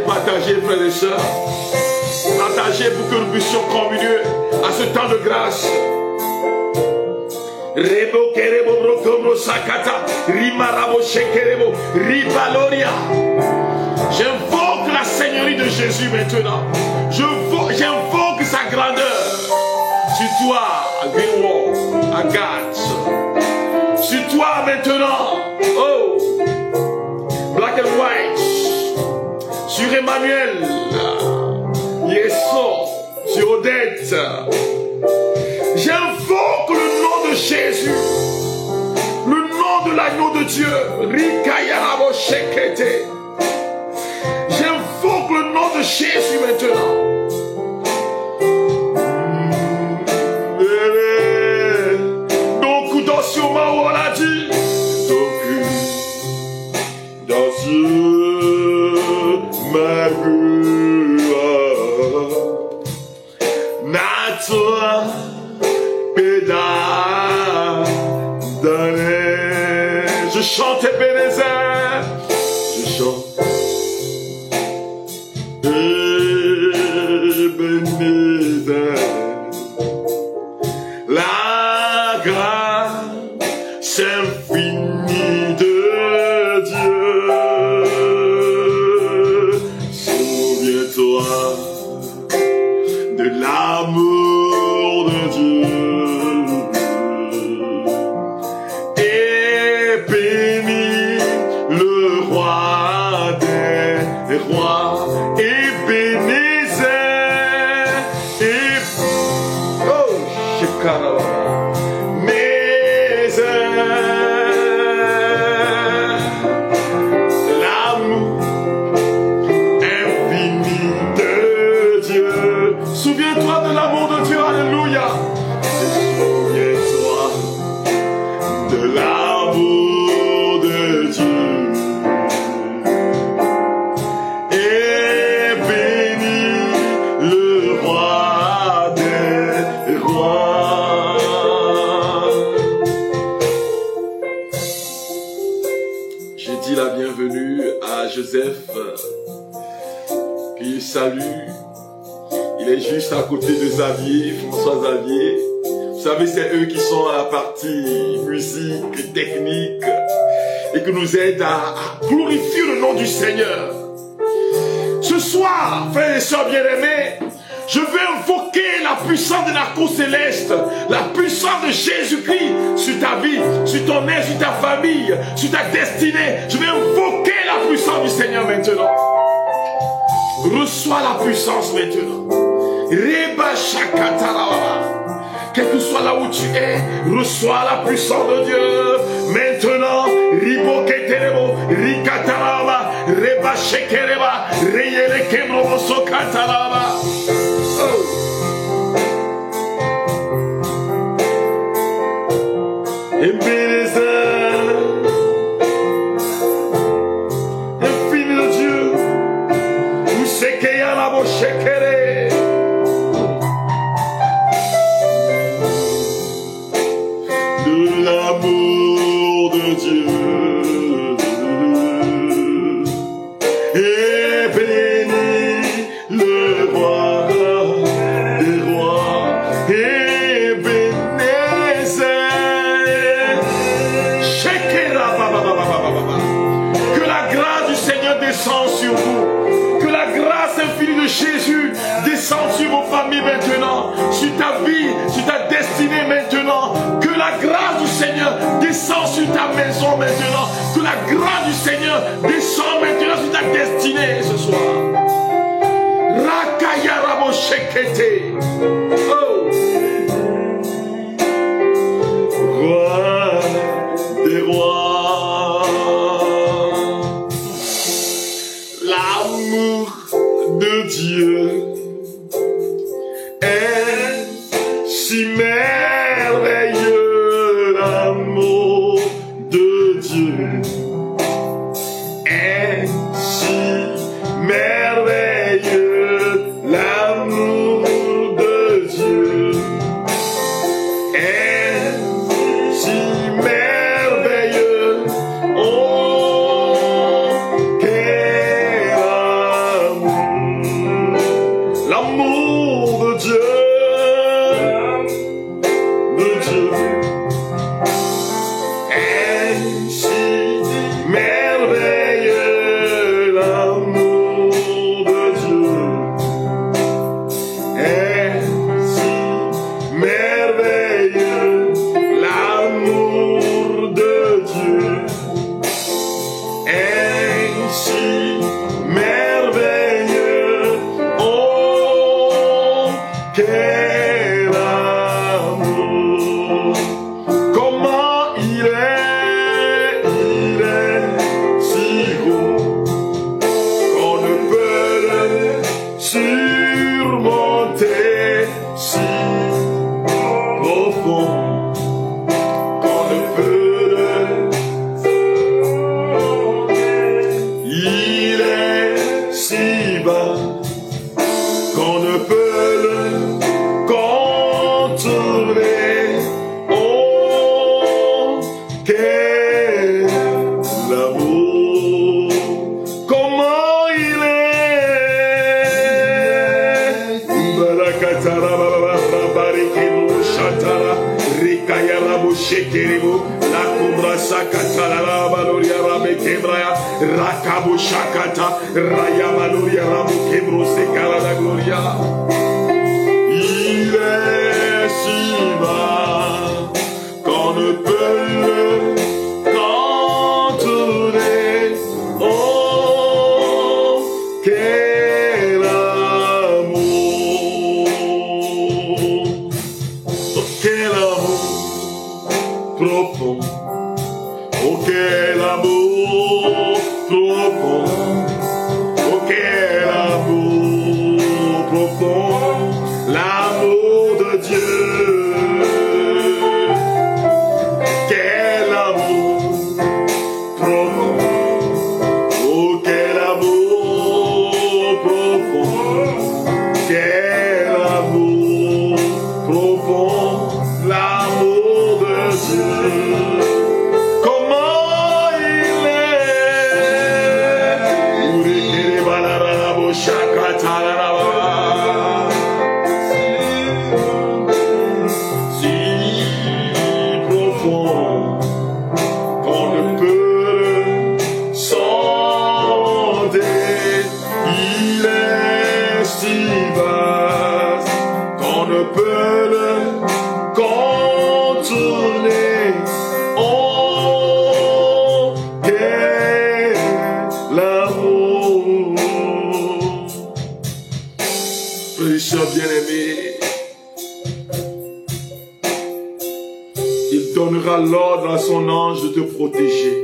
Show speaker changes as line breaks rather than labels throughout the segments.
Partagez, frères et sœurs. Partagez pour que nous puissions communier à ce temps de grâce. Rebo kerebo brokomo sakata rimarabo shekerebo ribaloria. J'invoque la Seigneurie de Jésus maintenant. J'invoque sa grandeur. Sur toi, Greenwald, Agathe. Sur toi maintenant. Oh, Black and White. Sur Emmanuel. Yeso. Odette. J'invoque le nom de Jésus, le nom de l'agneau de Dieu. J'invoque le nom de Jésus maintenant. Donc, dans ce moment où on a dit, donc, dans ce je chante Ebenezer, je chante Ebenezer, la grâce infinie de Dieu. Souviens-toi de l'amour de Dieu. Joseph, qui salue, il est juste à côté de Xavier, François Xavier. Vous savez, c'est eux qui sont à la partie musique, technique, et qui nous aident à glorifier le nom du Seigneur. Ce soir, frères et sœurs bien-aimés, je vais invoquer la puissance de la cour céleste, la puissance de Jésus-Christ sur ta vie, sur ton être, sur ta famille, sur ta destinée. Je vais invoquer la puissance du Seigneur maintenant. Reçois la puissance maintenant. Reba shakatarababa. Quel que soit là où tu es, reçois la puissance de Dieu. Maintenant, ribo keterebo, rikataraba, reba shekereba, reyele kebrobo sokataraba. Ebenezer, infini de Dieu, où c'est qu'il y a la bochekere. De l'amour de Dieu, et bénis le roi des rois, et Ebenezer. Que la grâce du Seigneur descende sur vous. Que la grâce infinie de Jésus descende sur vos familles maintenant, sur ta vie, sur ta destinée maintenant. Que la grâce du Seigneur descende sur ta maison maintenant. Que la grâce du Seigneur descende maintenant sur ta destinée ce soir. Rakayarabo shekete. Oh. Roi des rois, l'amour de Dieu est si merveilleux, l'amour de Dieu est si merveilleux, l'amour de Dieu est si merveilleux. Oh, quel amour, l'amour de Dieu est si merveilleux, l'amour de Dieu est si merveilleux, l'amour de Dieu est si merveilleux. Oh, quel amour, comment il est si beau, qu'on ne peut le surmonter, si profond, qu'on ne peut le, il est si bas, qu'on ne peut le contrôler. Oh, quel amour, comment il est. Barakatara babarikimu shatara rikayara boshekerimu la kubra sakatara la baloria rabe kebraya rakabu shakata raya baloria rabu kebro sekala la gloria. Il est si bas qu'on ne peut le contrôler. Oh, quel amour, oh, quel amour profond, oh, quel amour profond, oh, quel amour profond, l'amour de Dieu. Quel amour profond, oh, quel amour profond, quel amour profond, l'amour de Dieu. Comment il est si profond qu'on ne peut le sonder. Il est si vaste qu'on ne peut le contourner. Oh, quel amour. Frères bien-aimés, il donnera l'ordre à son ange de te protéger.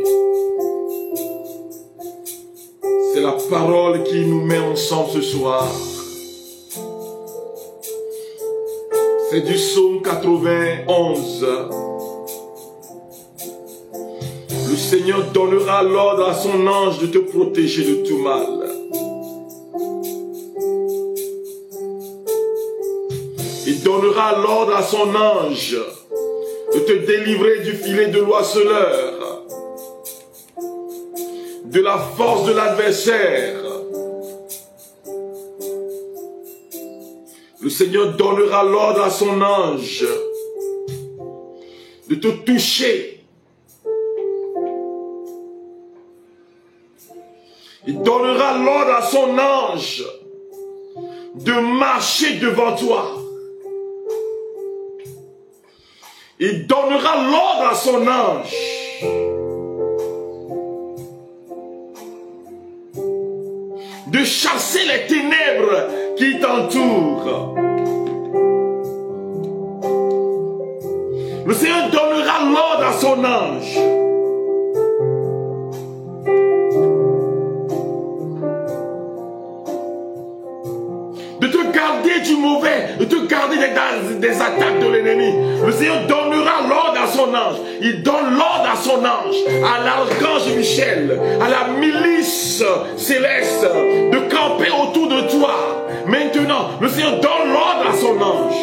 C'est la parole qui nous met ensemble ce soir. C'est du psaume 91. Le Seigneur donnera l'ordre à son ange de te protéger de tout mal. Il donnera l'ordre à son ange de te délivrer du filet de l'oiseleur, de la force de l'adversaire. Le Seigneur donnera l'ordre à son ange de te toucher. Il donnera l'ordre à son ange de marcher devant toi. Il donnera l'ordre à son ange de chasser les ténèbres qui t'entourent. Le Seigneur donnera l'ordre à son ange de te garder du mauvais, de te garder des attaques de l'ennemi. Le Seigneur donnera l'ordre à son ange. Il donne l'ordre à son ange, à l'archange Michel, à la milice céleste, de camper autour de toi. Maintenant, le Seigneur donne l'ordre à son ange.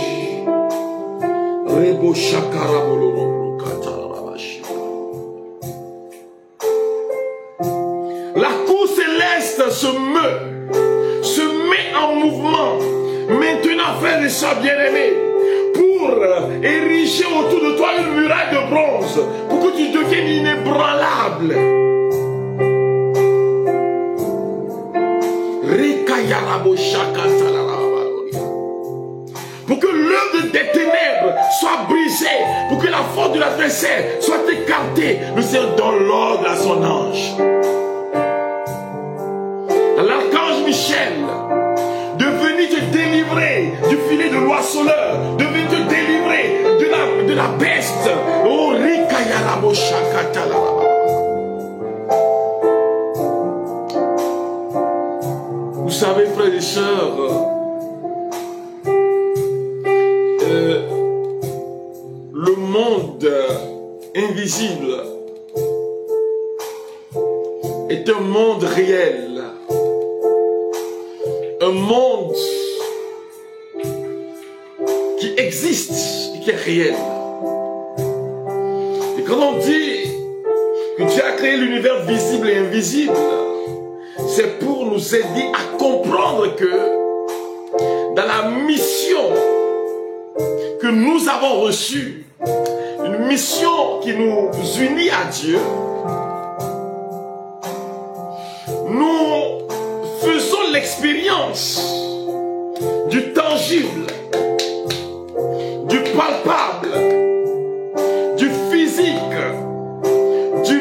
La cour céleste se met en mouvement. Maintenant, frères et sœurs bien-aimés, pour ériger autour de toi une muraille de bronze, pour que tu deviennes inébranlable. Pour que l'œuvre des ténèbres soit brisée, pour que la force de l'adversaire soit écartée, le Seigneur donne l'ordre à son ange, à l'archange Michel, de venir te délivrer du filet de l'oiseleur. sœurs, le monde invisible est un monde réel, un monde qui existe et qui est réel. Et quand on dit que Dieu a créé l'univers visible et invisible, c'est pour nous aider à comprendre que dans la mission que nous avons reçue, une mission qui nous unit à Dieu, nous faisons l'expérience du tangible, du palpable, du physique, du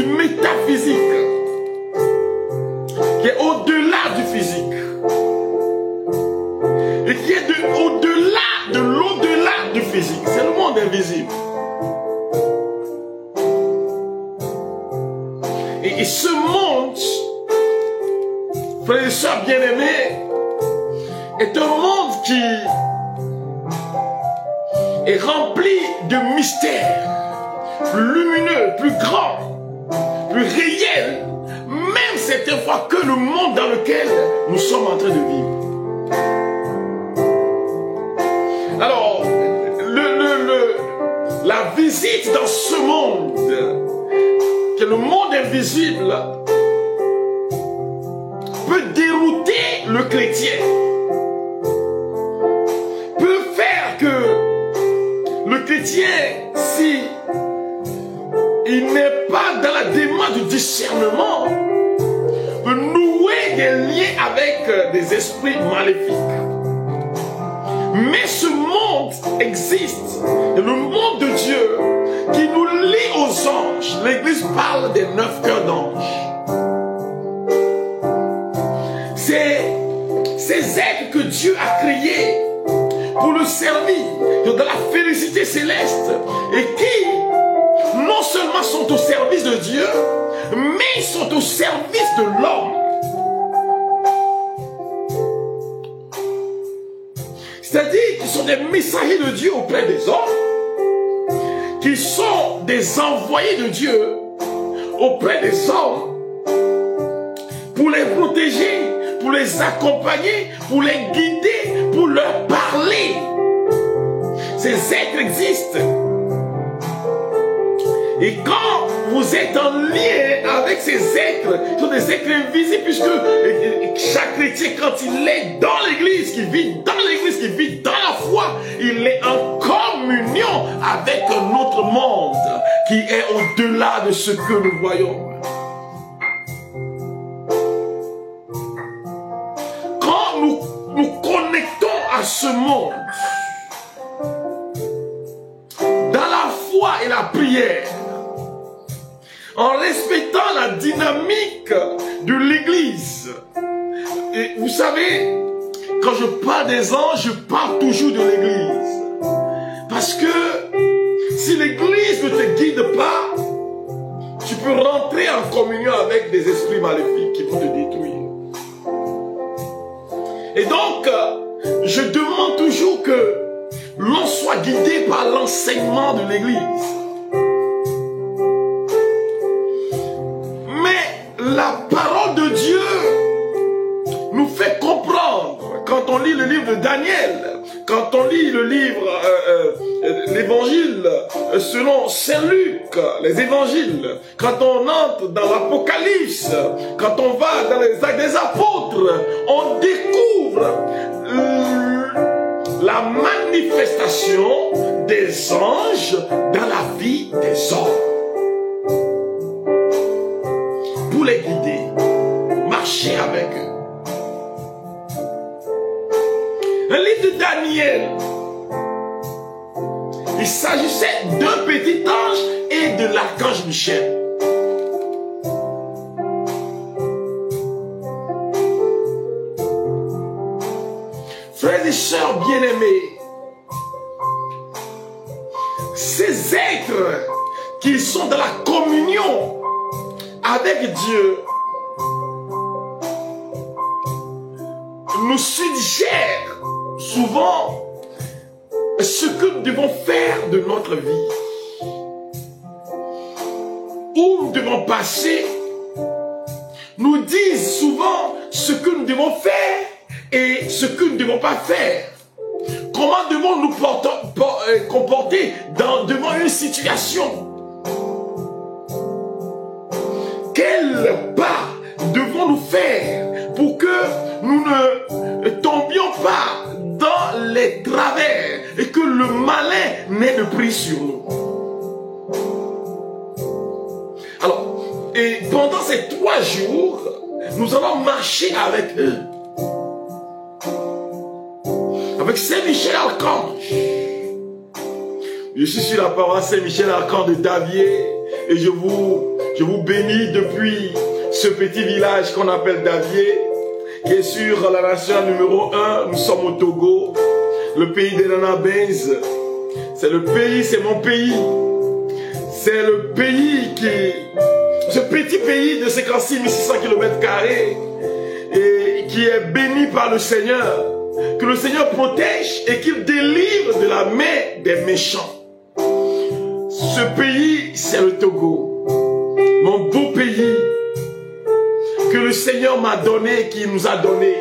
métaphysique, qui est au-delà du physique, et qui est au-delà de l'au-delà du physique. C'est le monde invisible. Et ce monde, frères et sœurs bien-aimés, est un monde qui est rempli de mystères, plus lumineux, plus grands, plus réels, même certaines fois que le monde dans lequel nous sommes en train de vivre. Alors, la visite dans ce monde, qui est le monde invisible, peut dérouter le chrétien, peut faire que le chrétien, si il n'est pas dans la démarche du discernement, peut nouer des liens avec des esprits maléfiques. Mais ce monde existe, et le monde de Dieu qui nous lie aux anges. L'Église parle des 9 cœurs d'anges. C'est ces êtres que Dieu a créés pour le servir dans la félicité céleste et qui non seulement sont au service de Dieu, mais sont au service de l'homme. C'est-à-dire qu'ils sont des messagers de Dieu auprès des hommes, qui sont des envoyés de Dieu auprès des hommes, pour les protéger, pour les accompagner, pour les guider, pour leur parler. Ces êtres existent. Et quand vous êtes en lien avec ces êtres, ce sont des êtres invisibles, puisque chaque chrétien, quand il est dans l'église, qui vit dans l'église, qui vit dans la foi, il est en communion avec un autre monde qui est au-delà de ce que nous voyons. Quand nous connectons à ce monde, dans la foi et la prière, en respectant la dynamique de l'église. Et vous savez, quand je parle des anges, je parle toujours de l'église. Parce que si l'église ne te guide pas, tu peux rentrer en communion avec des esprits maléfiques qui vont te détruire. Et donc, je demande toujours que l'on soit guidé par l'enseignement de l'église. La parole de Dieu nous fait comprendre, quand on lit le livre de Daniel, quand on lit le livre, l'évangile selon Saint Luc, les évangiles, quand on entre dans l'Apocalypse, quand on va dans les actes des apôtres, on découvre la manifestation des anges dans la vie des hommes. Pour les guider, marcher avec eux. Un livre de Daniel, il s'agissait d'un petit ange et de l'archange Michel. Frères et sœurs bien-aimés, ces êtres qui sont dans la communion avec Dieu nous suggère souvent ce que nous devons faire de notre vie. Où nous devons passer, nous disent souvent ce que nous devons faire et ce que nous ne devons pas faire. Comment devons-nous nous comporter devant une situation? Quel pas devons-nous faire pour que nous ne tombions pas dans les travers et que le malin n'ait de prise sur nous? Alors, et pendant ces 3 jours, nous allons marcher avec eux. Avec Saint-Michel Archange. Je suis sur la paroisse Saint-Michel Archange de Davier et je vous bénis depuis ce petit village qu'on appelle Davier, qui est sur la nationale numéro 1. Nous sommes au Togo, le pays des Nanabès. C'est le pays, c'est mon pays. C'est le pays ce petit pays de 56 600 km² et qui est béni par le Seigneur. Que le Seigneur protège et qu'il délivre de la main des méchants. Ce pays, c'est le Togo. Mon beau pays que le Seigneur m'a donné, qu'il nous a donné,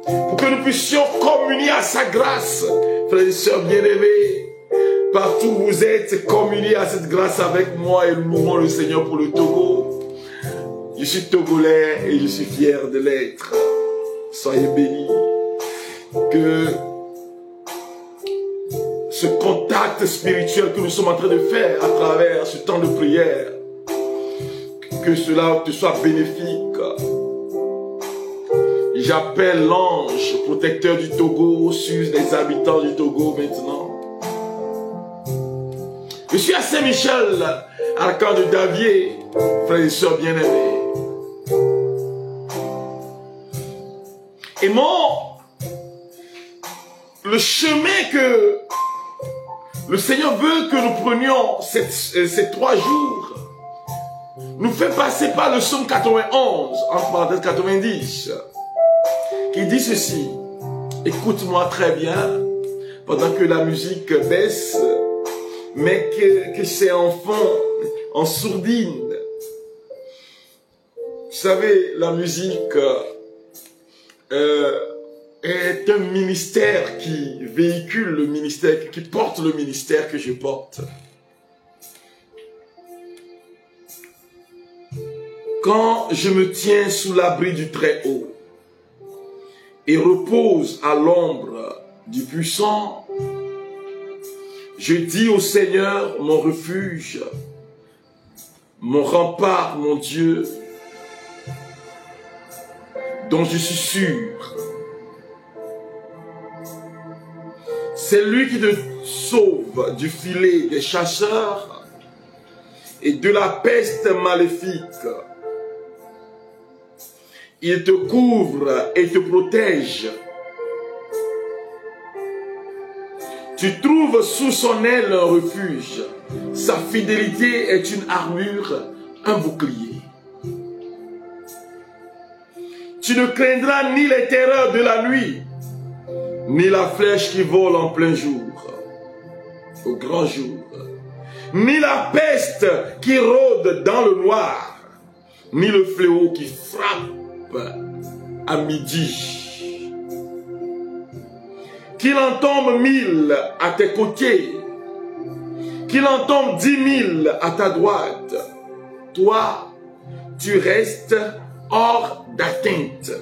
pour que nous puissions communier à sa grâce. Frères et sœurs bien-aimés, partout où vous êtes, communiez à cette grâce avec moi et louons le Seigneur pour le Togo. Je suis togolais et je suis fier de l'être. Soyez bénis. Que ce contact spirituel que nous sommes en train de faire à travers ce temps de prière, que cela te soit bénéfique. J'appelle l'ange protecteur du Togo sur les habitants du Togo maintenant. Je suis à Saint-Michel, Archange de Davier, frères et sœurs bien-aimés. Et le chemin que le Seigneur veut que nous prenions ces 3 jours nous fait passer par le psaume 91, entre parenthèses 90, qui dit ceci. Écoute-moi très bien, pendant que la musique baisse, mais que c'est en fond, en sourdine. Vous savez, la musique est un ministère qui véhicule le ministère, qui porte le ministère que je porte. Quand je me tiens sous l'abri du Très-Haut et repose à l'ombre du Puissant, je dis au Seigneur, mon refuge, mon rempart, mon Dieu, dont je suis sûr. C'est lui qui te sauve du filet des chasseurs et de la peste maléfique. Il te couvre et te protège. Tu trouves sous son aile un refuge. Sa fidélité est une armure, un bouclier. Tu ne craindras ni les terreurs de la nuit, ni la flèche qui vole en plein jour, au grand jour, ni la peste qui rôde dans le noir, ni le fléau qui frappe à midi. Qu'il en tombe 1000 à tes côtés, qu'il en tombe 10 000 à ta droite, toi, tu restes hors d'atteinte.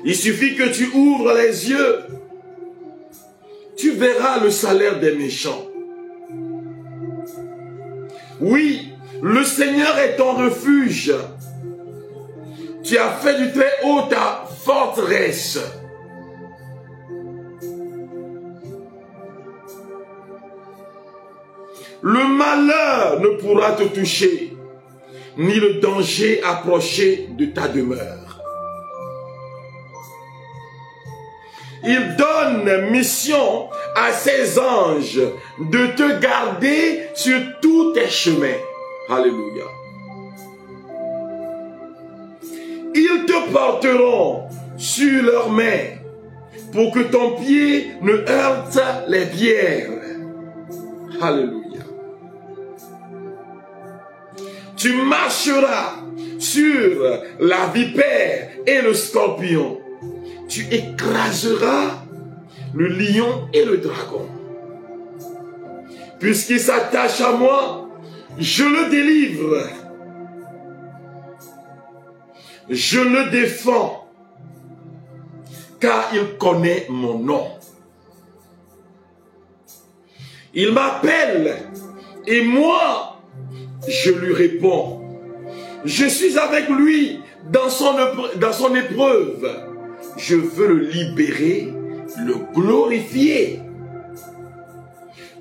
Il suffit que tu ouvres les yeux, tu verras le salaire des méchants. Oui, le Seigneur est ton refuge. Tu as fait du Très-Haut ta forteresse. Le malheur ne pourra te toucher, ni le danger approcher de ta demeure. Il donne mission à ses anges de te garder sur tous tes chemins. Alléluia. Il te porteront sur leurs mains pour que ton pied ne heurte les pierres. Alléluia. Tu marcheras sur la vipère et le scorpion. Tu écraseras le lion et le dragon. Puisqu'il s'attache à moi, je le délivre. Je le défends, car il connaît mon nom. Il m'appelle et moi, je lui réponds. Je suis avec lui dans son épreuve. Je veux le libérer, le glorifier.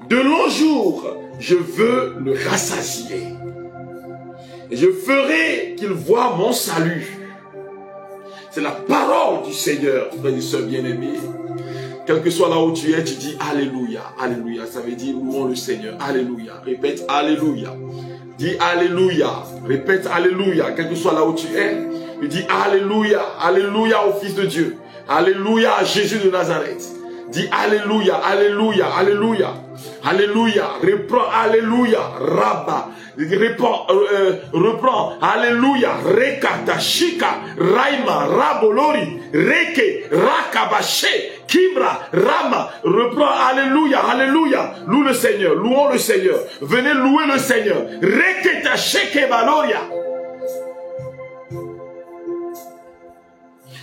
De longs jours, je veux le rassasier. Et je ferai qu'il voie mon salut. C'est la parole du Seigneur, frères et sœurs bien-aimés. Quel que soit là où tu es, tu dis Alléluia, Alléluia. Ça veut dire louons le Seigneur, Alléluia. Répète Alléluia. Dis Alléluia. Répète Alléluia. Quel que soit là où tu es, tu dis Alléluia, Alléluia au Fils de Dieu. Alléluia à Jésus de Nazareth. Dis Alléluia, Alléluia, Alléluia. Alléluia. Reprends Alléluia. Rabba. Reprends. Alléluia. Rekata, Shika, Raima, Rabolori, Reke, Rakabaché, Kibra, Rama. Reprends Alléluia. Alléluia. Loue le Seigneur. Louons le Seigneur. Venez louer le Seigneur. Reketa, Sheke, Baloria.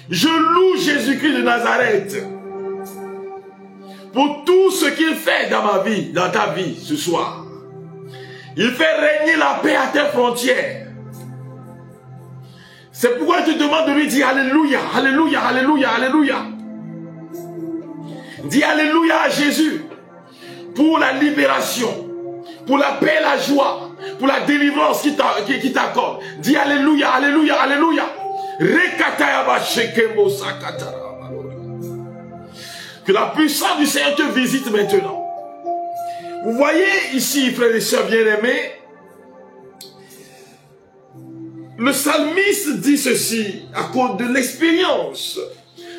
Je loue Jésus-Christ de Nazareth pour tout ce qu'il fait dans ma vie, dans ta vie ce soir. Il fait régner la paix à tes frontières. C'est pourquoi je te demande de lui dire Alléluia, Alléluia, Alléluia, Alléluia. Dis Alléluia à Jésus pour la libération, pour la paix et la joie, pour la délivrance qui t'accorde. Dis Alléluia, Alléluia, Alléluia. Que la puissance du Seigneur te visite maintenant. Vous voyez ici, frères et sœurs bien-aimés, le psalmiste dit ceci à cause de l'expérience.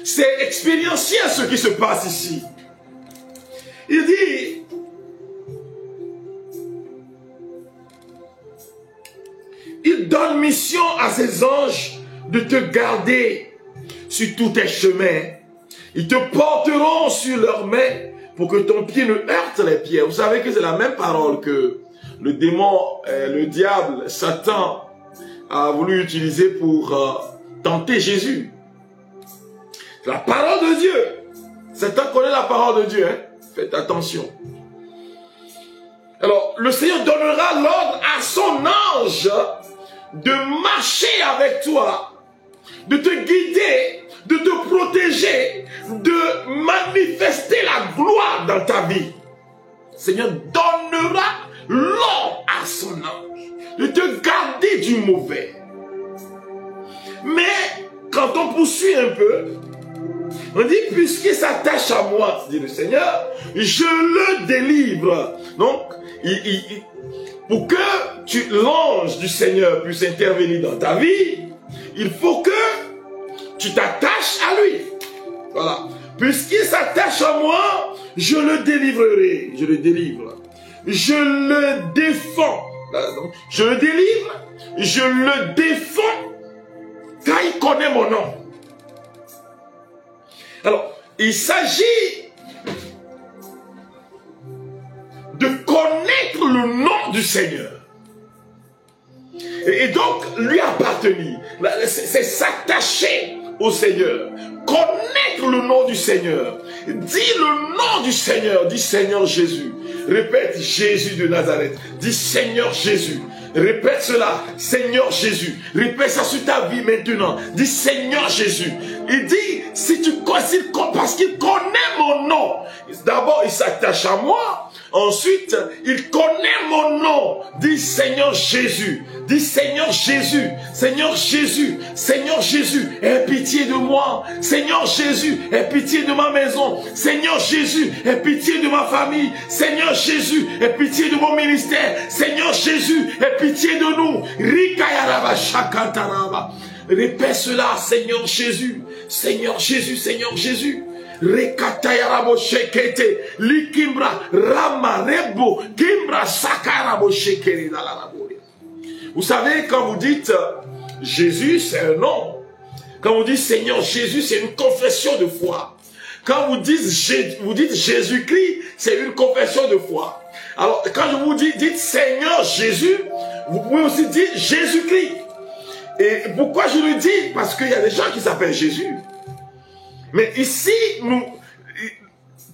C'est expérientiel ce qui se passe ici. Il dit, il donne mission à ses anges de te garder sur tous tes chemins. Ils te porteront sur leurs mains pour que ton pied ne heurte les pierres. Vous savez que c'est la même parole que le démon, le diable, Satan a voulu utiliser pour tenter Jésus. C'est la parole de Dieu. Satan connaît la parole de Dieu. Hein? Faites attention. Alors, le Seigneur donnera l'ordre à son ange de marcher avec toi, de te guider, de te protéger, de manifester la gloire dans ta vie. Le Seigneur donnera l'ordre à son ange de te garder du mauvais. Mais quand on poursuit un peu, on dit, puisqu'il s'attache à moi, dit le Seigneur, je le délivre. Donc, pour que l'ange du Seigneur puisse intervenir dans ta vie, il faut que tu t'attaches à lui. Voilà. Puisqu'il s'attache à moi, je le délivrerai. Je le délivre. Je le défends. Donc, je le délivre. Je le défends. Car il connaît mon nom. Alors, il s'agit de connaître le nom du Seigneur. Et donc, lui appartenir. C'est s'attacher au Seigneur. Connaître le nom du Seigneur. Dis le nom du Seigneur. Dis Seigneur Jésus. Répète Jésus de Nazareth. Dis Seigneur Jésus. Répète cela. Seigneur Jésus. Répète ça sur ta vie maintenant. Dis Seigneur Jésus. Il dit, parce qu'il connaît mon nom. D'abord, il s'attache à moi. Ensuite, il connaît mon nom. Dis Seigneur Jésus. Dis Seigneur Jésus. Seigneur Jésus. Seigneur Jésus, aie pitié de moi. Seigneur Jésus, aie pitié de ma maison. Seigneur Jésus, aie pitié de ma famille. Seigneur Jésus, aie pitié de mon ministère. Seigneur Jésus, aie pitié de nous. Rikayaraba shakataraba. Répète cela, Seigneur Jésus. Seigneur Jésus, Seigneur Jésus. Rekatayarabo shekete, likimbra, rama, rebo, kimbra, sakarabo shekere, lalarabo. Vous savez, quand vous dites Jésus, c'est un nom. Quand vous dites Seigneur Jésus, c'est une confession de foi. Quand vous dites Jésus-Christ, c'est une confession de foi. Alors, quand je vous dis, dites Seigneur Jésus, vous pouvez aussi dire Jésus-Christ. Et pourquoi je le dis? Parce qu'il y a des gens qui s'appellent Jésus. Mais ici,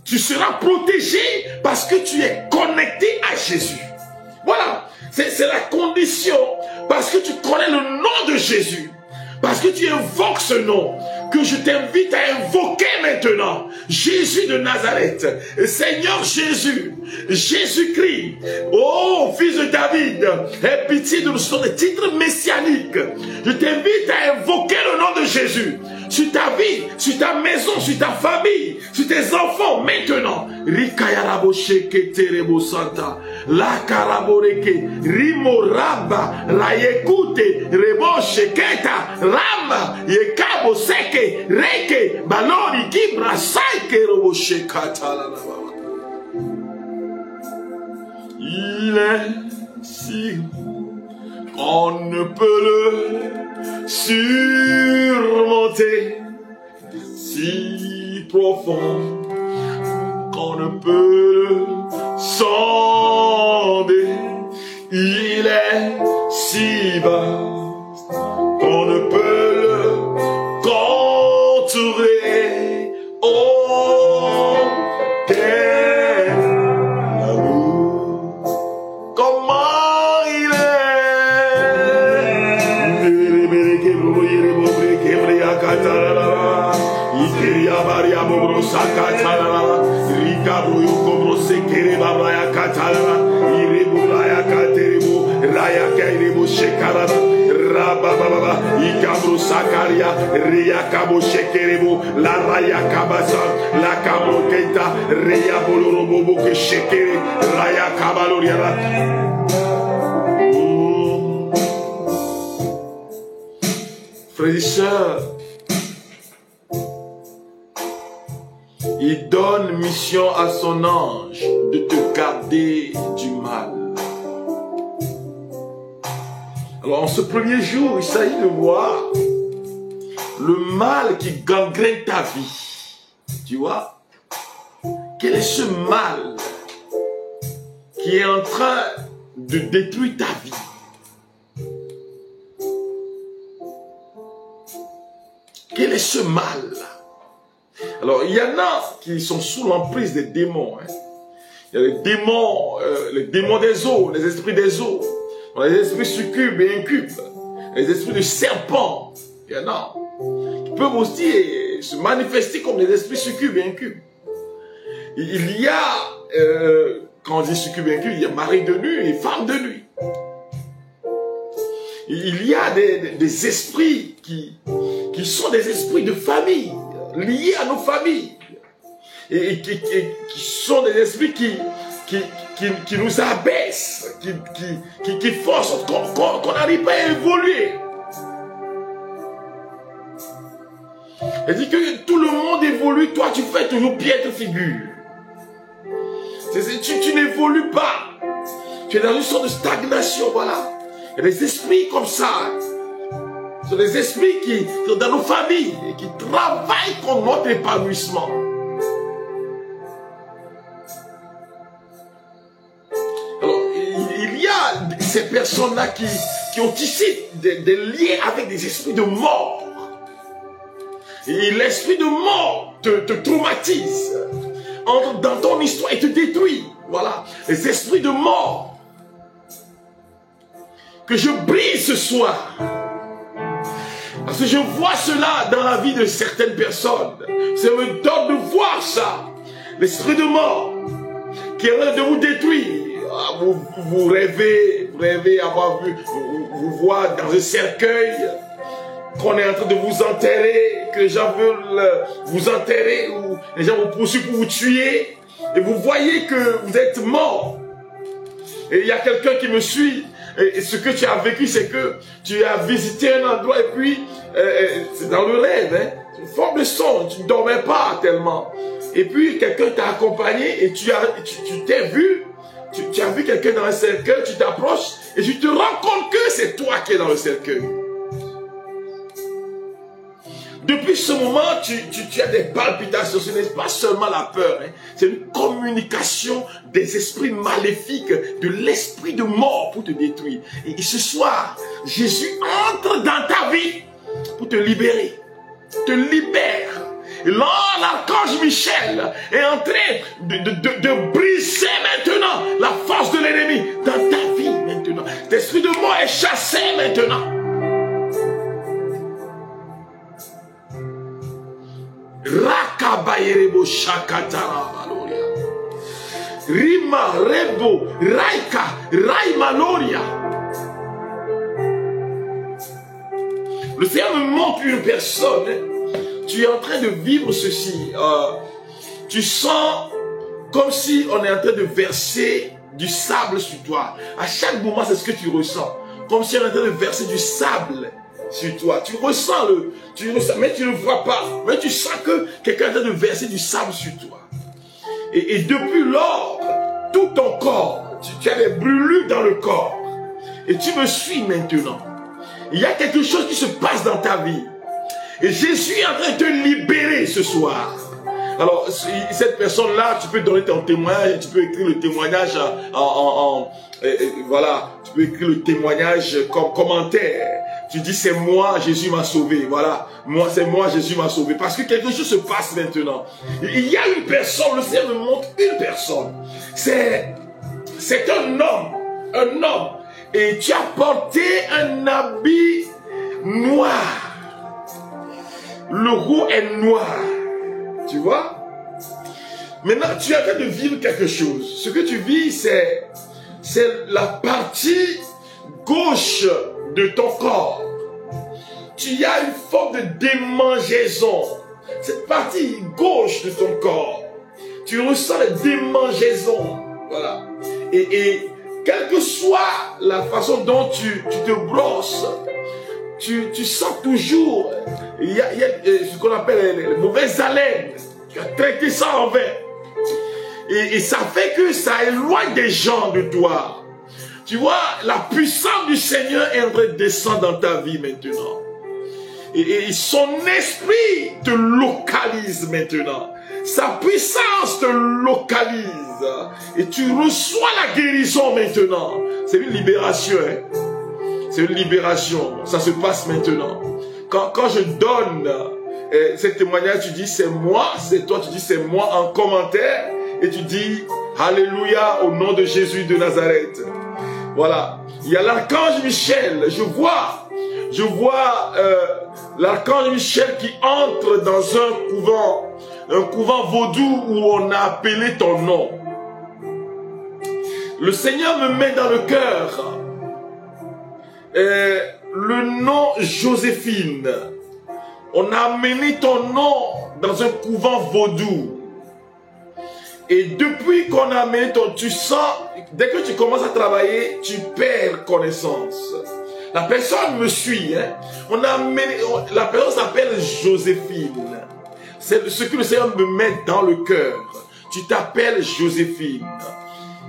tu seras protégé parce que tu es connecté à Jésus. Voilà, c'est la condition. Parce que tu connais le nom de Jésus. Parce que tu invoques ce nom, que je t'invite à invoquer maintenant. Jésus de Nazareth, Seigneur Jésus, Jésus-Christ, oh fils de David, aie pitié de nous sur le titre messianique. Je t'invite à invoquer le nom de Jésus sur ta vie, sur ta maison, sur ta famille, sur tes enfants maintenant. Rikayarabosheke terebo santa, la karaboreke, rimoraba, la yekute, reboshe keta, rama, yekabo seke, reke, balori, kibra, saike, roboshe kata, la la. Il est si on ne peut le surmonter, si profond qu'on ne peut le sonder. Il est si bas qu'on ne peut le contourer. Oh, quel amour, comment il est. Ikabro Sakaria, Riakabo Shekerebo, la Raya Kabasa, la Kabro Kenta, Ria Bolorobo que Shekere, Raya Kabaloriana. Frères et sœurs, il donne mission à son ange de te garder du mal. Alors en ce premier jour, il s'agit de voir le mal qui gangrène ta vie. Tu vois? Quel est ce mal qui est en train de détruire ta vie? Quel est ce mal? Alors il y en a qui sont sous l'emprise des démons. Il y a les démons des eaux, les esprits des eaux. Les esprits succubes et incubes, les esprits de serpents, il y en a qui peuvent aussi se manifester comme des esprits succubes et incubes. Il y a, quand on dit succubes et incubes, il y a mari de nuit et femme de nuit. Il y a des esprits qui sont des esprits de famille, liés à nos familles, et qui sont des esprits qui nous abaisse, qui force qu'on n'arrive pas à évoluer. Elle dit que tout le monde évolue, toi tu fais toujours piètre figure. Tu n'évolues pas. Tu es dans une sorte de stagnation, voilà. Il y a des esprits comme ça. Ce sont des esprits qui sont dans nos familles et qui travaillent contre notre épanouissement. Ces personnes-là qui ont tissé des liens avec des esprits de mort. Et l'esprit de mort te traumatise, entre dans ton histoire et te détruit. Voilà, les esprits de mort. Que je brise ce soir. Parce que je vois cela dans la vie de certaines personnes. Ça me donne de voir ça. L'esprit de mort qui est en train de vous détruire. Vous rêvez avoir vu, vous voir dans un cercueil, qu'on est en train de vous enterrer, que les gens veulent vous enterrer, ou les gens vous poursuivent pour vous tuer, et vous voyez que vous êtes mort. Et il y a quelqu'un qui me suit, Et ce que tu as vécu, c'est que tu as visité un endroit et puis, c'est dans le rêve, hein, c'est une forme de son, tu ne dormais pas tellement. Et puis, quelqu'un t'a accompagné et tu t'es vu, tu as vu quelqu'un dans un cercueil, tu t'approches et tu te rends compte que c'est toi qui es dans le cercueil. Depuis ce moment, tu as des palpitations. Ce n'est pas seulement la peur. Hein. C'est une communication des esprits maléfiques, de l'esprit de mort pour te détruire. Et ce soir, Jésus entre dans ta vie pour te libérer. Te libère. Et là, l'archange Michel est en train de briser maintenant la force de l'ennemi dans ta vie maintenant. L'esprit de mort est chassé maintenant. Rakabayerebo shakatara maloria. Rima rebo raika raimaloria. Le Seigneur me montre une personne. Tu es en train de vivre ceci. Tu sens comme si on est en train de verser du sable sur toi. À chaque moment, c'est ce que tu ressens. Comme si on est en train de verser du sable sur toi. Tu ressens mais tu ne le vois pas. Mais tu sens que quelqu'un est en train de verser du sable sur toi. Et depuis lors, tout ton corps, tu as des brûlures dans le corps. Et tu me suis maintenant. Il y a quelque chose qui se passe dans ta vie. Et Jésus est en train de te libérer ce soir. Alors, cette personne-là, tu peux donner ton témoignage, tu peux écrire le témoignage voilà, tu peux écrire le témoignage comme commentaire. Tu dis, c'est moi, Jésus m'a sauvé. Voilà, c'est moi, Jésus m'a sauvé. Parce que quelque chose se passe maintenant. Il y a une personne, le Seigneur me montre une personne. C'est un homme. Et tu as porté un habit noir. Le roux est noir. Tu vois? Maintenant, tu es en train de vivre quelque chose. Ce que tu vis, c'est la partie gauche de ton corps. Tu as une forme de démangeaison. Cette partie gauche de ton corps. Tu ressens la démangeaison. Voilà. Et quelle que soit la façon dont tu te brosses, tu sens toujours, il y a ce qu'on appelle les mauvaises haleines. Tu as traité ça en vain. Et ça fait que ça éloigne des gens de toi. Tu vois, la puissance du Seigneur est en train de descendre dans ta vie maintenant. Et son esprit te localise maintenant. Sa puissance te localise. Et tu reçois la guérison maintenant. C'est une libération, hein. C'est une libération. Ça se passe maintenant. Quand je donne ce témoignage, tu dis c'est moi, c'est toi, tu dis c'est moi en commentaire. Et tu dis Alléluia au nom de Jésus de Nazareth. Voilà. Il y a l'archange Michel. Je vois l'archange Michel qui entre dans un couvent vaudou où on a appelé ton nom. Le Seigneur me met dans le cœur le nom Joséphine. On a amené ton nom dans un couvent vaudou. Et depuis qu'on a amené tu sens, dès que tu commences à travailler, tu perds connaissance. La personne me suit, hein. La personne s'appelle Joséphine. C'est ce que le Seigneur me met dans le cœur. Tu t'appelles Joséphine.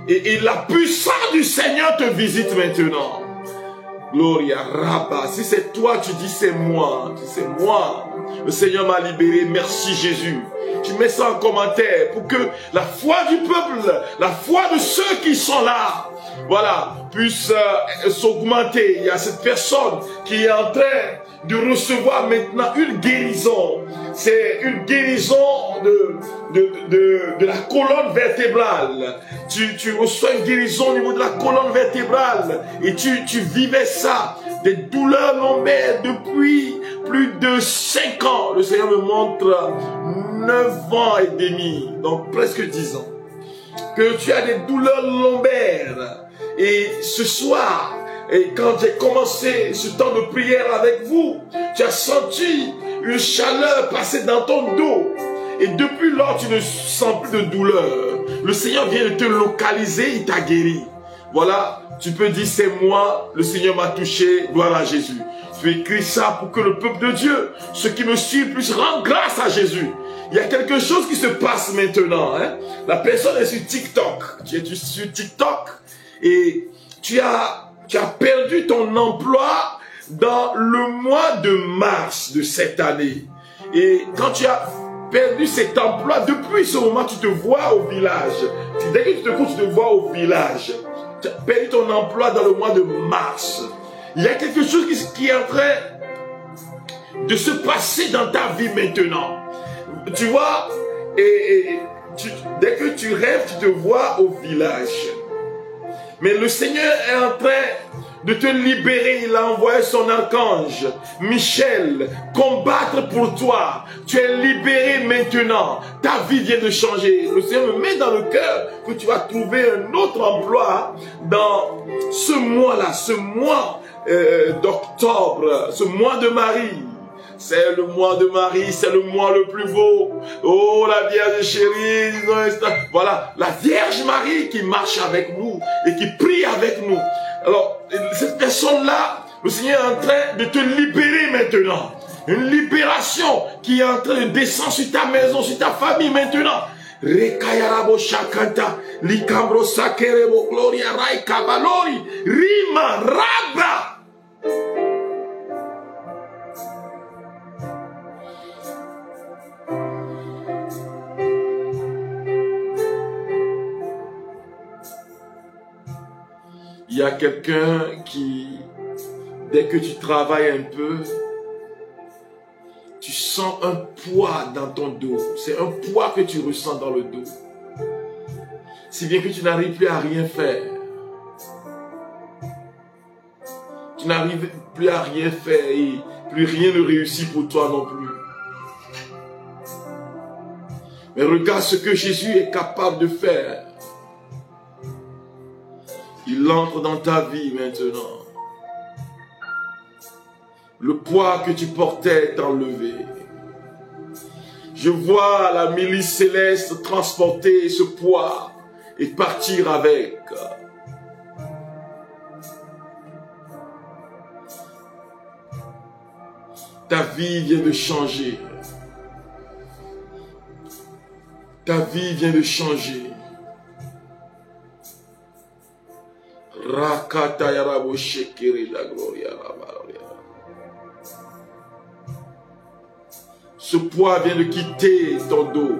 Et la puissance du Seigneur te visite maintenant. Gloria, Rabba. Si c'est toi, tu dis c'est moi. Tu dis c'est moi. Le Seigneur m'a libéré. Merci Jésus. Tu mets ça en commentaire pour que la foi du peuple, la foi de ceux qui sont là, voilà, puisse s'augmenter. Il y a cette personne qui est en train de recevoir maintenant une guérison. C'est une guérison de la colonne vertébrale. Tu reçois une guérison au niveau de la colonne vertébrale. Et tu vivais ça, des douleurs lombaires depuis plus de 5 ans. Le Seigneur me montre 9 ans et demi, donc presque 10 ans. Que tu as des douleurs lombaires. Et ce soir, et quand j'ai commencé ce temps de prière avec vous, tu as senti une chaleur passer dans ton dos. Et depuis lors, tu ne sens plus de douleur. Le Seigneur vient de te localiser, il t'a guéri. Voilà, tu peux dire c'est moi, le Seigneur m'a touché, gloire à Jésus. Tu écris ça pour que le peuple de Dieu, ceux qui me suivent, puissent rendre grâce à Jésus. Il y a quelque chose qui se passe maintenant. Hein? La personne est sur TikTok. Tu es sur TikTok et tu as perdu ton emploi dans le mois de mars de cette année. Et quand tu as perdu cet emploi, depuis ce moment, tu te vois au village. Dès que tu te couches, tu te vois au village. Tu as perdu ton emploi dans le mois de mars. Il y a quelque chose qui est en train de se passer dans ta vie maintenant. Tu vois, dès que tu rêves, tu te vois au village. Mais le Seigneur est en train de te libérer. Il a envoyé son archange, Michel, combattre pour toi. Tu es libéré maintenant. Ta vie vient de changer. Le Seigneur me met dans le cœur que tu vas trouver un autre emploi dans ce mois-là, ce mois d'octobre, ce mois de Marie. C'est le mois de Marie, c'est le mois le plus beau. Oh, la Vierge chérie. Voilà, la Vierge Marie qui marche avec nous et qui prie avec nous. Alors, cette personne-là, le Seigneur est en train de te libérer maintenant. Une libération qui est en train de descendre sur ta maison, sur ta famille maintenant. Rekayarabo shakanta, likambro sakerebo, gloria rai kabalori, rima rabba. Il y a quelqu'un qui, dès que tu travailles un peu, tu sens un poids dans ton dos. C'est un poids que tu ressens dans le dos. Si bien que tu n'arrives plus à rien faire. Tu n'arrives plus à rien faire et plus rien ne réussit pour toi non plus. Mais regarde ce que Jésus est capable de faire. Il entre dans ta vie maintenant. Le poids que tu portais est enlevé. Je vois la milice céleste transporter ce poids et partir avec. Ta vie vient de changer. Ta vie vient de changer. Rakata yarabo shekere la gloria la. Ce poids vient de quitter ton dos.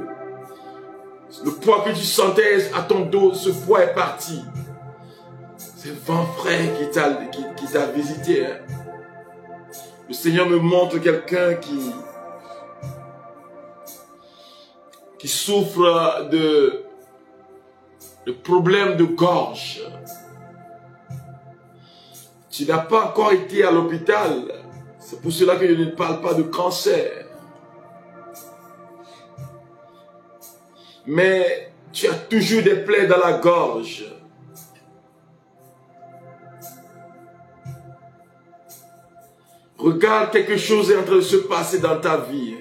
Le poids que tu sentais à ton dos, ce poids est parti. C'est le vent frais qui t'a visité. Hein. Le Seigneur me montre quelqu'un qui souffre de problèmes de gorge. Tu n'as pas encore été à l'hôpital. C'est pour cela que je ne parle pas de cancer. Mais tu as toujours des plaies dans la gorge. Regarde, quelque chose est en train de se passer dans ta vie.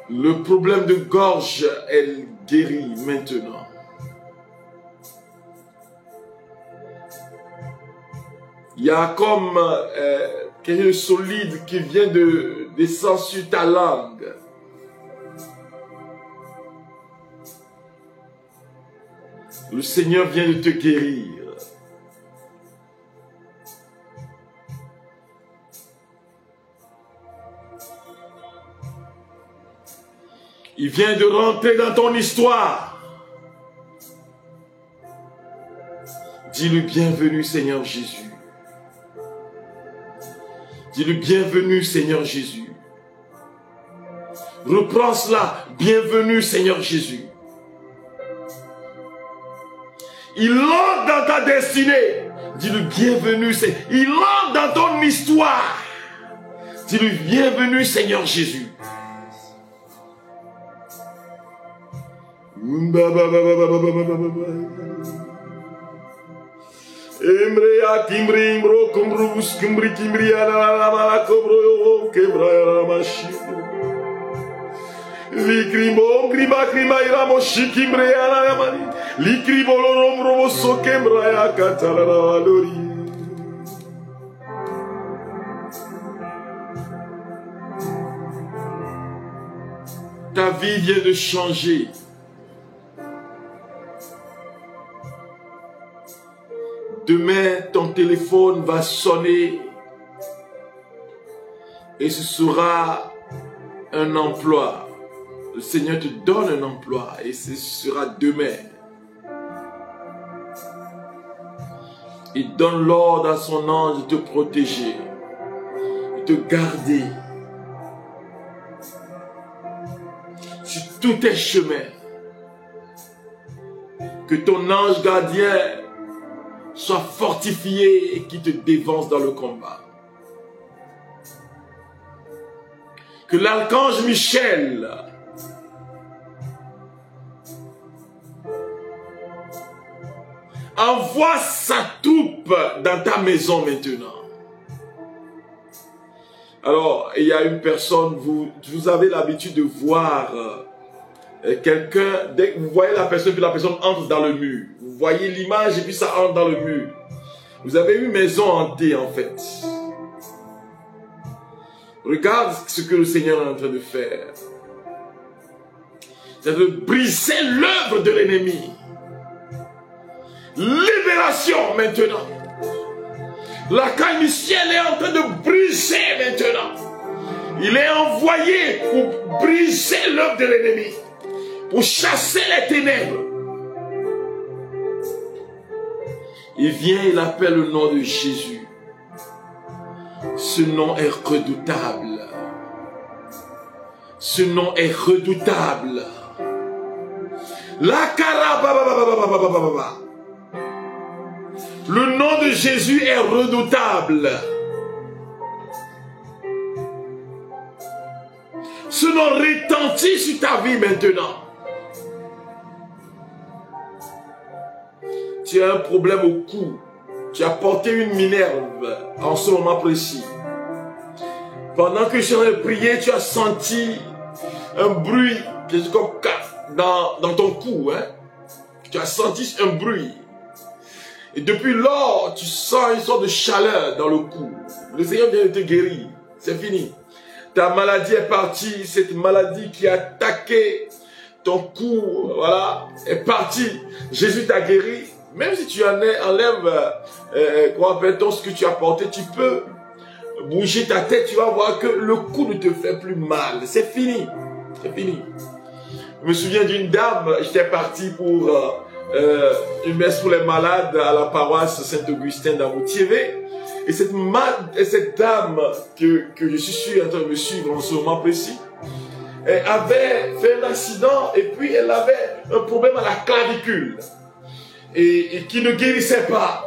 Le problème de gorge est guéri maintenant. Il y a comme quelque chose de solide qui vient de descendre sur ta langue. Le Seigneur vient de te guérir. Il vient de rentrer dans ton histoire. Dis-le bienvenue, Seigneur Jésus. Dis-le bienvenue, Seigneur Jésus. Reprends cela. Bienvenue, Seigneur Jésus. Il entre dans ta destinée. Dis-le bienvenue, Seigneur. Il entre dans ton histoire. Dis-le bienvenue, Seigneur Jésus. Embrea kimbri imbro kumbrus kimbri kimbri ana la kobro kebra la machino Likrimo, grima, grima, iramo, shikimreana, yamani. Likrimo, romo, sokemraya, katalala, valori. Ta vie vient de changer. Demain, ton téléphone va sonner et ce sera un emploi. Le Seigneur te donne un emploi et ce sera demain. Il donne l'ordre à son ange de te protéger, de te garder sur tous tes chemins. Que ton ange gardien soit fortifié et qui te dévance dans le combat. Que l'archange Michel envoie sa troupe dans ta maison maintenant. Alors, il y a une personne, vous avez l'habitude de voir quelqu'un, dès que vous voyez la personne, puis la personne entre dans le mur. Vous voyez l'image et puis ça entre dans le mur. Vous avez une maison hantée en fait. Regarde ce que le Seigneur est en train de faire. C'est de briser l'œuvre de l'ennemi. Libération maintenant. L'archange Michel est en train de briser maintenant. Il est envoyé pour briser l'œuvre de l'ennemi. Pour chasser les ténèbres. Il vient, il appelle le nom de Jésus. Ce nom est redoutable. Ce nom est redoutable. La carababababababababa. Le nom de Jésus est redoutable. Ce nom retentit sur ta vie maintenant. Tu as un problème au cou. Tu as porté une minerve en ce moment précis. Pendant que j'en ai prié, tu as senti un bruit comme dans ton cou. Hein? Tu as senti un bruit. Et depuis lors, tu sens une sorte de chaleur dans le cou. Le Seigneur vient de te guérir. C'est fini. Ta maladie est partie. Cette maladie qui a attaqué ton cou, voilà, est partie. Jésus t'a guéri. Même si tu enlèves, comment appelle-t-on, ce que tu as porté, tu peux bouger ta tête, tu vas voir que le cou ne te fait plus mal. C'est fini. C'est fini. Je me souviens d'une dame, j'étais parti pour une messe pour les malades à la paroisse Saint-Augustin d'Amoutiévé. Et cette dame que je suis sûr en train de me suivre en ce moment précis, elle avait fait un accident et puis elle avait un problème à la clavicule. Et qui ne guérissait pas.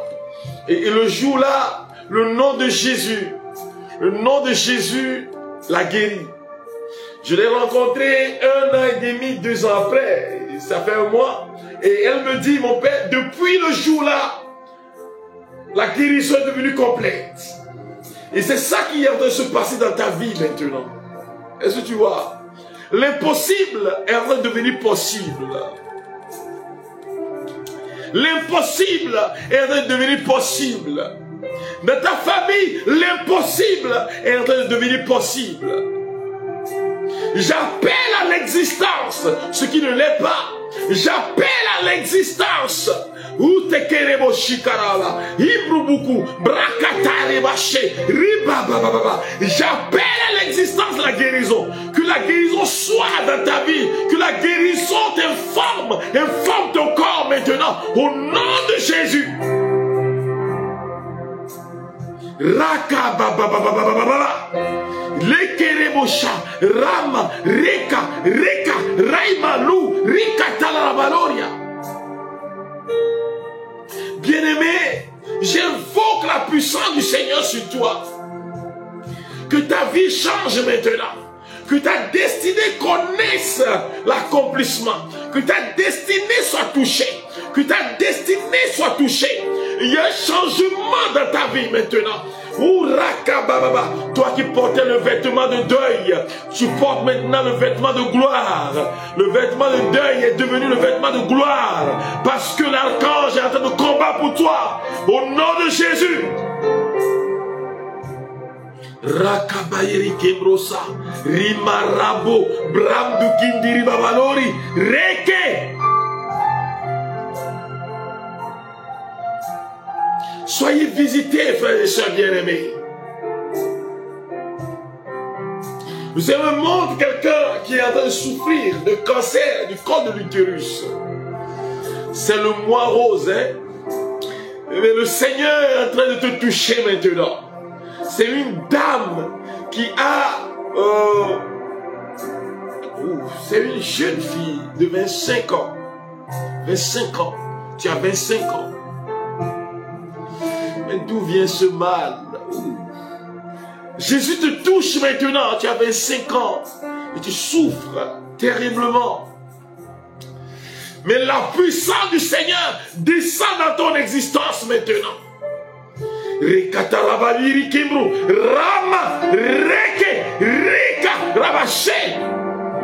Et le jour-là, le nom de Jésus l'a guéri. Je l'ai rencontré 1 an et demi, 2 ans après, ça fait 1 mois, et elle me dit, mon père, depuis le jour-là, la guérison est devenue complète. Et c'est ça qui est en train de se passer dans ta vie maintenant. Est-ce que tu vois? L'impossible est en train de devenir possible. L'impossible est en train de devenir possible. Dans ta famille, l'impossible est en train de devenir possible. J'appelle à l'existence ce qui ne l'est pas. J'appelle à l'existence. J'appelle à l'existence la guérison. Que la guérison soit dans ta vie. Que la guérison informe ton corps maintenant. Au nom de Jésus. Raka baba baba baba baba. Lekerebosha Rama Reka Raimalu Rika Talarabaloria. Bien-aimé, j'invoque la puissance du Seigneur sur toi. Que ta vie change maintenant. Que ta destinée connaisse l'accomplissement. Que ta destinée soit touchée. Que ta destinée soit touchée. Il y a un changement dans ta vie maintenant. Toi qui portais le vêtement de deuil, tu portes maintenant le vêtement de gloire. Le vêtement de deuil est devenu le vêtement de gloire. Parce que l'archange est en train de combattre pour toi. Au nom de Jésus. Rakabayeri Kembrosa, Rimarabo, Bramdu Kindiri Babalori, Reke. Soyez visités, frères et sœurs bien-aimés. Vous avez un monde, quelqu'un qui est en train de souffrir de cancer du col de l'utérus. C'est le mois rose, hein? Mais le Seigneur est en train de te toucher maintenant. C'est une dame qui a... c'est une jeune fille de 25 ans. 25 ans. Tu as 25 ans. Mais d'où vient ce mal? Jésus te touche maintenant. Tu as 25 ans. Et tu souffres terriblement. Mais la puissance du Seigneur descend dans ton existence maintenant. Rekatarabali Kimbru, Rama, Reke, Rika, Rabaché.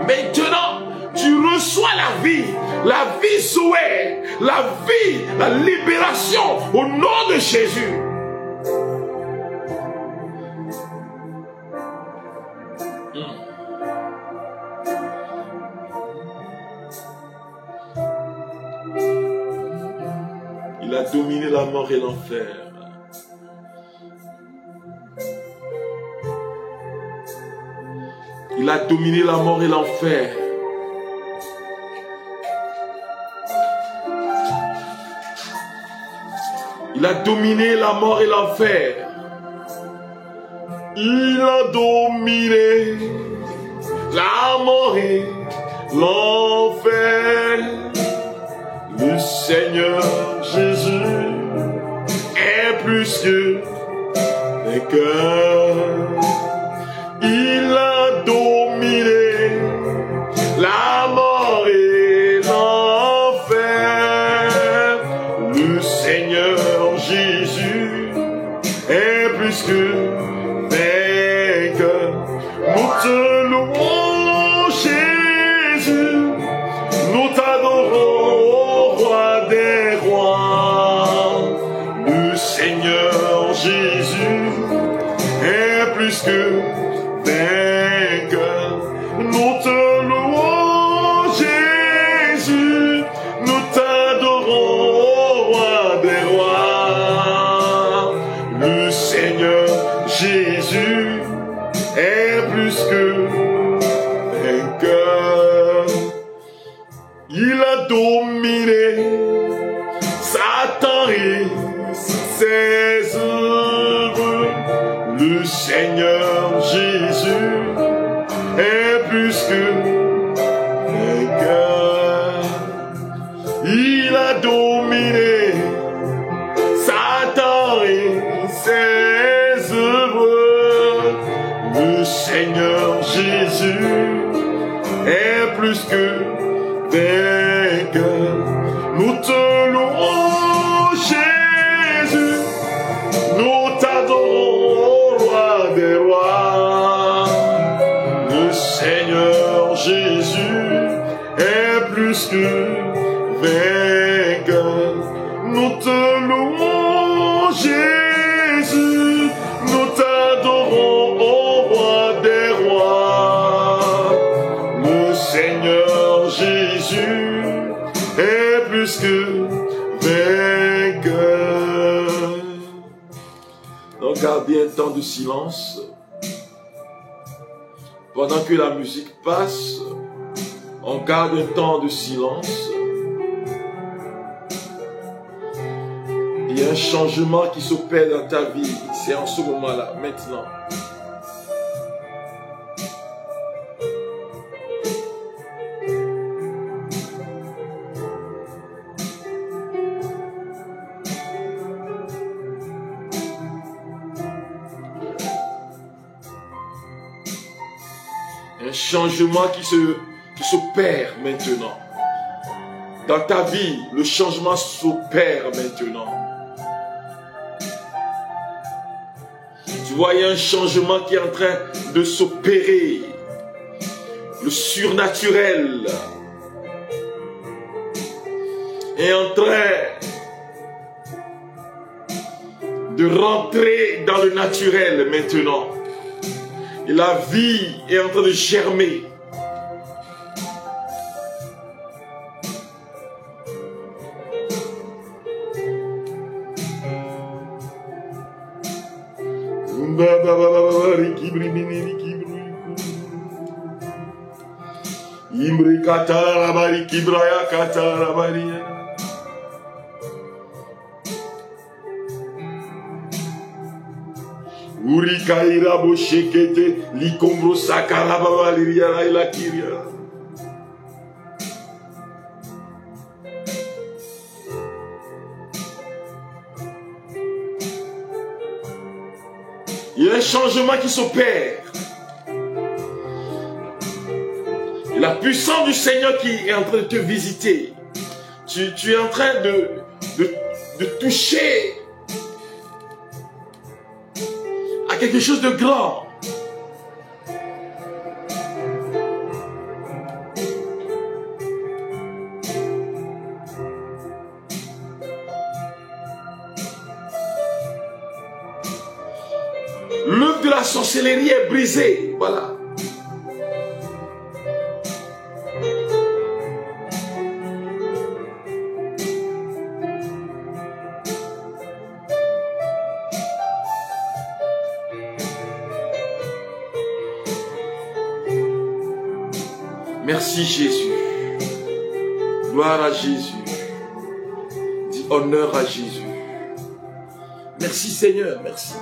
Maintenant, tu reçois la vie Zoé, la vie, la libération au nom de Jésus. Il a dominé la mort et l'enfer. Il a dominé la mort et l'enfer. Il a dominé la mort et l'enfer. Il a dominé la mort et l'enfer. Le Seigneur Jésus est plus que vainqueur. Il a dominé la mort et l'enfer. Le Seigneur Jésus est plus que vainqueur. Nous te louons, Jésus. Nous t'adorons, ô roi des rois. Le Seigneur Jésus est plus que vainqueur. Nous te louons, Jésus. Nous t'adorons, ô roi des rois. Le Seigneur Jésus est plus que vainqueur. Il a dominé Satan et ses œuvres. Le Seigneur Jésus est plus que vainqueur. Il a dominé Satan et ses œuvres. Le Seigneur Jésus est plus que vainqueur. Nous te louons, Jésus. Nous t'adorons, ô roi des rois. Le Seigneur Jésus est plus que vainqueur. Nous te louons, Jésus. Nous t'adorons, ô roi des rois. Le Seigneur Jésus est plus que vainqueur. Donc gardez un temps de silence. Pendant que la musique passe, on garde un temps de silence. Il y a un changement qui s'opère dans ta vie. C'est en ce moment-là, maintenant. Un changement qui s'opère maintenant. Dans ta vie, le changement s'opère maintenant. Tu vois, il y a un changement qui est en train de s'opérer. Le surnaturel est en train de rentrer dans le naturel maintenant. Et la vie est en train de germer. Imri katara bari kibraya katara bari. Uri kaira bo shekete likombro sakara baba liria ila kiria. Il y a un changement qui s'opère. La puissance du Seigneur qui est en train de te visiter. Tu es en train de toucher à quelque chose de grand. L'œuvre de la sorcellerie est brisée. Voilà. Merci Jésus. Gloire à Jésus. Dis honneur à Jésus. Merci Seigneur, merci.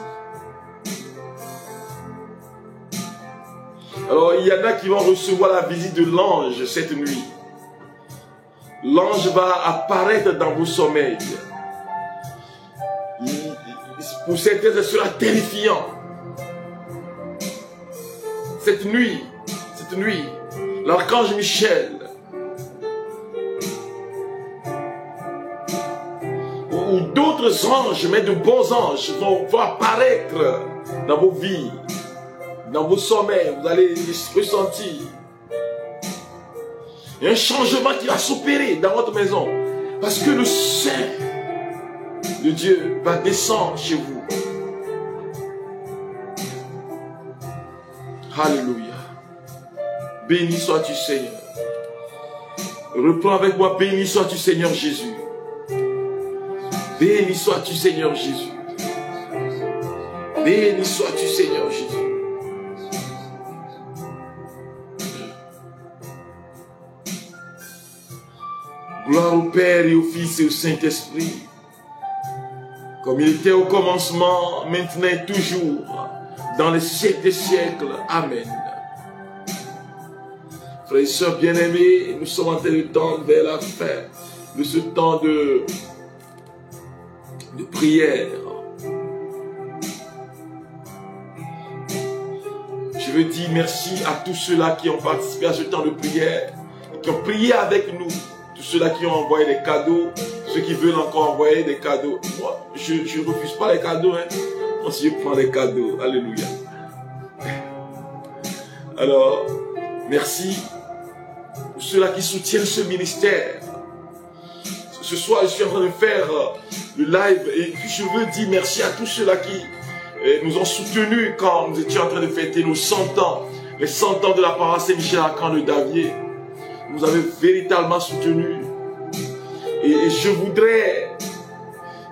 Alors il y en a qui vont recevoir la visite de l'ange cette nuit. L'ange va apparaître dans vos sommeils. Pour certains, ce sera terrifiant. Cette nuit, l'archange Michel ou d'autres anges, mais de bons anges, vont apparaître dans vos vies, dans vos sommeils. Vous allez ressentir. Il y a un changement qui va s'opérer dans votre maison. Parce que le Saint de Dieu va descendre chez vous. Alléluia. Béni sois-tu Seigneur. Reprends avec moi. Béni sois-tu Seigneur Jésus. Béni sois-tu Seigneur Jésus. Béni sois-tu Seigneur Jésus. Gloire au Père et au Fils et au Saint-Esprit. Comme il était au commencement, maintenant et toujours, dans les siècles des siècles. Amen. Frères et sœurs bien-aimés, nous sommes en train de tendre vers la fin de ce temps de prière. Je veux dire merci à tous ceux-là qui ont participé à ce temps de prière, qui ont prié avec nous, tous ceux-là qui ont envoyé des cadeaux, ceux qui veulent encore envoyer des cadeaux. Moi, je ne refuse pas les cadeaux. Moi, si je prends les cadeaux, alléluia. Alors, merci pour ceux-là qui soutiennent ce ministère. Ce soir, je suis en train de faire le live et puis je veux dire merci à tous ceux-là qui nous ont soutenus quand nous étions en train de fêter nos 100 ans, les 100 ans de la paroisse Saint-Michel-Archange de Davier. Vous avez véritablement soutenu. Et je voudrais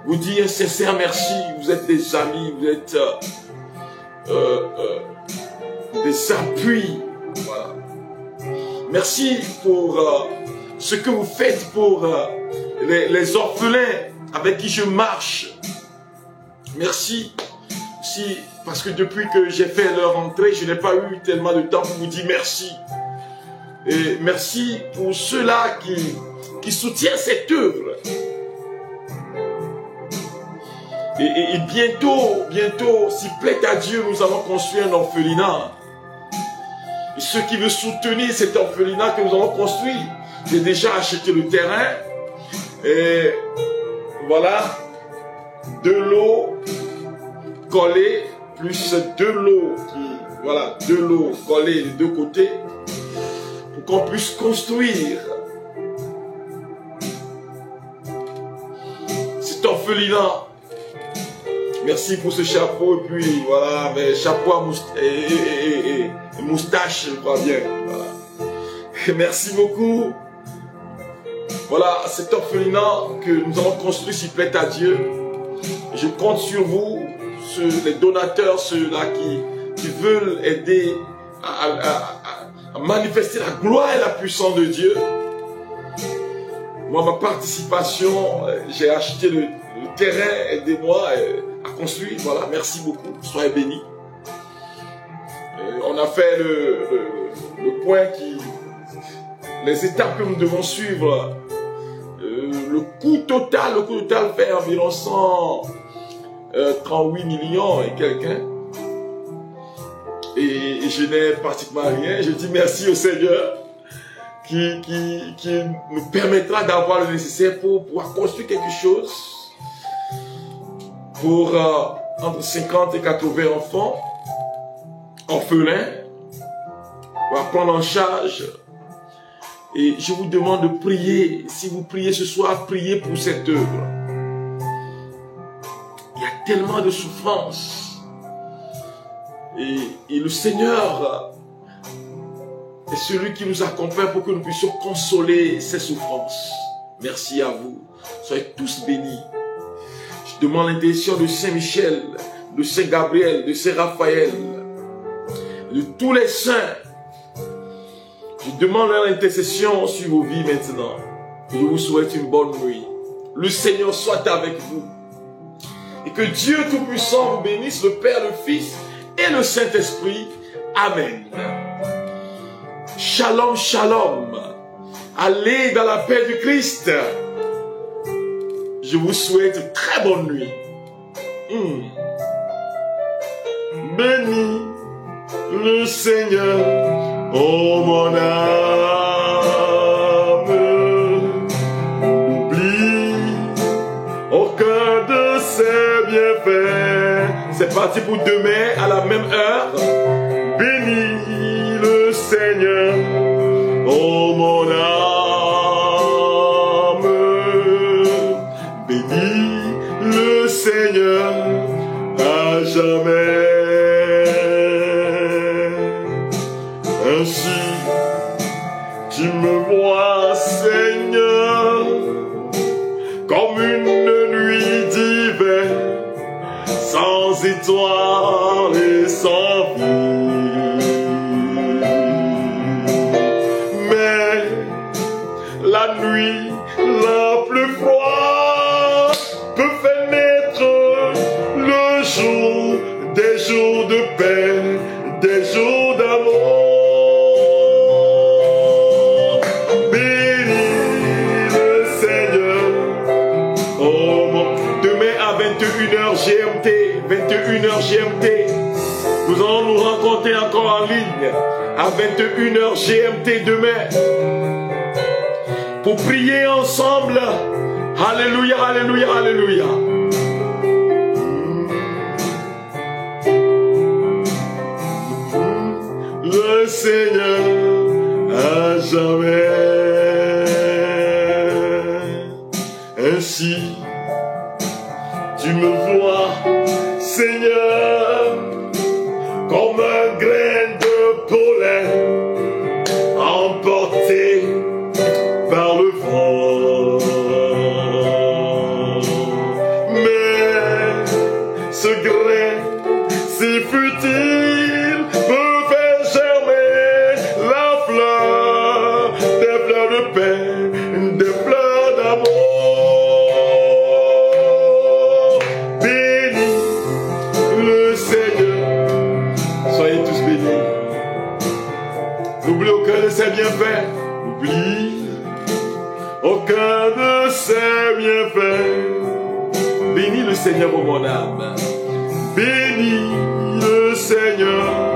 vous dire un sincère merci. Vous êtes des amis, vous êtes des appuis. Voilà. Merci pour ce que vous faites pour les orphelins avec qui je marche. Merci aussi parce que depuis que j'ai fait leur entrée, je n'ai pas eu tellement de temps pour vous dire merci. Et merci pour ceux-là qui soutiennent cette œuvre. Et bientôt, s'il plaît à Dieu, nous allons construire un orphelinat. Et ceux qui veulent soutenir cet orphelinat que nous allons construire, j'ai déjà acheté le terrain. Et voilà, de l'eau collée, plus de l'eau voilà, de l'eau collée des deux côtés pour qu'on puisse construire cet orphelinat. Merci pour ce chapeau et puis voilà, mais chapeau à moustache, je crois bien. Voilà. Et merci beaucoup. Voilà, cet orphelinat que nous avons construit s'il plaît à Dieu. Je compte sur vous, les donateurs, ceux-là qui veulent aider à manifester la gloire et la puissance de Dieu. Moi, ma participation, j'ai acheté le terrain, aidez-moi à construire. Voilà, merci beaucoup, soyez bénis. On a fait le point les étapes que nous devons suivre. Le coût total fait environ 138 millions et quelqu'un. Et je n'ai pratiquement rien. Je dis merci au Seigneur qui nous permettra d'avoir le nécessaire pour pouvoir construire quelque chose pour entre 50 et 80 enfants orphelins. On va prendre en charge. Et je vous demande de prier. Si vous priez ce soir, priez pour cette œuvre. Il y a tellement de souffrance. Et le Seigneur est celui qui nous accompagne pour que nous puissions consoler ces souffrances. Merci à vous. Soyez tous bénis. Je demande l'intercession de Saint Michel, de Saint Gabriel, de Saint Raphaël, de tous les saints. Je demande l'intercession sur vos vies maintenant. Je vous souhaite une bonne nuit. Le Seigneur soit avec vous. Et que Dieu Tout-Puissant vous bénisse, le Père, le Fils et le Saint-Esprit. Amen. Shalom, shalom. Allez dans la paix du Christ. Je vous souhaite une très bonne nuit. Bénis le Seigneur. Oh mon âme, n'oublie aucun de ses bienfaits. C'est parti pour demain à la même heure. Bénis le Seigneur, oh mon âme. Bénis le Seigneur à jamais. Ainsi, tu me vois, Seigneur, comme une nuit d'hiver, sans étoiles et sans vie. Mais la nuit la plus froide peut faire naître le jour, des jours de paix, des jours d'amour. GMT, 21h GMT. Nous allons nous rencontrer encore en ligne à 21h GMT demain pour prier ensemble. Alléluia, alléluia, alléluia. Le Seigneur à jamais. Ainsi, tu me vois, Seigneur, comme un grain de pollen emporté par le vent. Mais ce grain si futile peut faire germer la fleur, des fleurs de paix, des fleurs d'amour. N'oublie aucun de ses bienfaits. N'oublie aucun de ses bienfaits. Bénis le Seigneur, ô mon âme. Bénis le Seigneur.